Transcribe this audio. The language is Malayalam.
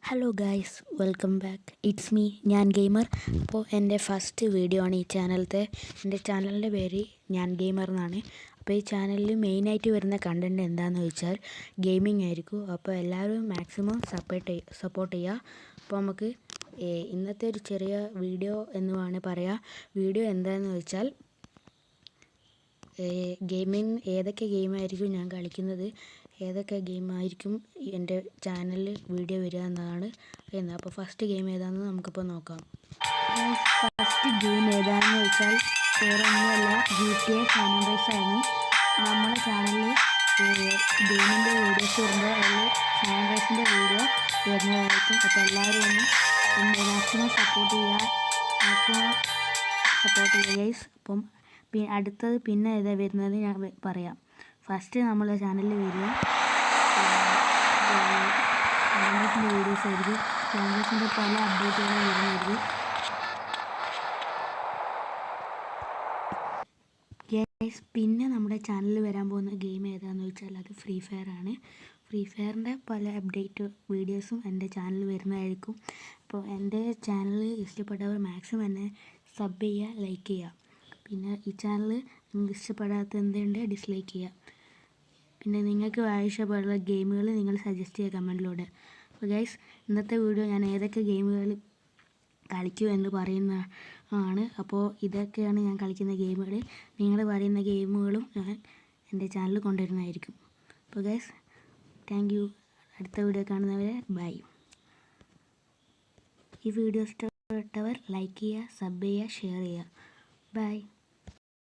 Hello guys, welcome back. It's me, ഞാൻ ഗെയിമർ. അപ്പോൾ എൻ്റെ ഫസ്റ്റ് വീഡിയോ ആണ് ഈ ചാനലത്തെ. എൻ്റെ ചാനലിൻ്റെ പേര് ഞാൻ ഗെയിമർ എന്നാണ്. അപ്പോൾ ഈ ചാനലിൽ മെയിനായിട്ട് വരുന്ന കണ്ടൻറ്റ് എന്താണെന്ന് വെച്ചാൽ ഗെയിമിംഗ് ആയിരിക്കും. അപ്പോൾ എല്ലാവരും മാക്സിമം സപ്പോർട്ട് ചെയ്യുക. അപ്പോൾ നമുക്ക് ഇന്നത്തെ ഒരു ചെറിയ വീഡിയോ എന്ന് വേണമെങ്കിൽ പറയാം. വീഡിയോ എന്താണെന്ന് വെച്ചാൽ ഗെയിമിംഗ് ഏതൊക്കെ ഗെയിമായിരിക്കും ഞാൻ കളിക്കുന്നത്, ഏതൊക്കെ ഗെയിമായിരിക്കും എൻ്റെ ചാനലിൽ വീഡിയോ വരിക എന്നതാണ് പറയുന്നത്. അപ്പോൾ ഫസ്റ്റ് ഗെയിം ഏതാണെന്ന് നമുക്കിപ്പോൾ നോക്കാം. ഫസ്റ്റ് ഗെയിം ഏതാണെന്ന് വെച്ചാൽ വേറൊന്നുമല്ല, GTA San Andreas ആണ്. നമ്മുടെ ചാനലിൽ ഗെയിമിൻ്റെ വീഡിയോസ് വരുമ്പോൾ അതിൽ San Andreasൻ്റെ വീഡിയോ വരുന്നതായിരിക്കും. അപ്പോൾ എല്ലാവരും ഒന്ന് മാക്സിമം സപ്പോർട്ട് ചെയ്യുക ഗൈസ്. അപ്പം അടുത്തത് പിന്നെ ഏതാ വരുന്നത് ഞാൻ പറയാം. ഫസ്റ്റ് നമ്മളെ ചാനലിൽ വരിക സാൻഡേഴ്സിൻ്റെ വീഡിയോസ് ആയിരിക്കും. സാൻഡേഴ്സിൻ്റെ പല അപ്ഡേറ്റുകളും വരുന്നതായിരിക്കും. പിന്നെ നമ്മുടെ ചാനലിൽ വരാൻ പോകുന്ന ഗെയിം ഏതാണെന്ന് വെച്ചാൽ അത് ഫ്രീ ഫയർ ആണ്. ഫ്രീ ഫയറിൻ്റെ പല അപ്ഡേറ്റ് വീഡിയോസും എൻ്റെ ചാനലിൽ വരുന്നതായിരിക്കും. അപ്പോൾ എൻ്റെ ചാനൽ ഇഷ്ടപ്പെട്ടവർ മാക്സിമം എന്നെ സബ് ചെയ്യുക, ലൈക്ക് ചെയ്യുക. പിന്നെ ഈ ചാനൽ നിങ്ങൾക്ക് ഇഷ്ടപ്പെടാത്ത എന്തുണ്ട് ഡിസ്ലൈക്ക് ചെയ്യുക. പിന്നെ നിങ്ങൾക്ക് ആവശ്യമുള്ള ഗെയിമുകൾ നിങ്ങൾ സജസ്റ്റ് ചെയ്യുക കമൻറ്റിലൂടെ. അപ്പോൾ ഗൈസ്, ഇന്നത്തെ വീഡിയോ ഞാൻ ഏതൊക്കെ ഗെയിമുകൾ കളിക്കൂ എന്ന് പറയുന്നതാണ്. അപ്പോൾ ഇതൊക്കെയാണ് ഞാൻ കളിക്കുന്ന ഗെയിമുകൾ. നിങ്ങൾ പറയുന്ന ഗെയിമുകളും ഞാൻ എൻ്റെ ചാനലിൽ കൊണ്ടുവരുന്നതായിരിക്കും. അപ്പോൾ ഗൈസ്, താങ്ക് യു. അടുത്ത വീഡിയോ കാണുന്നവരെ ബൈ. ഈ വീഡിയോ ഇഷ്ടപ്പെട്ടവർ ലൈക്ക് ചെയ്യുക, സബ് ചെയ്യുക, ഷെയർ ചെയ്യുക. ബൈ.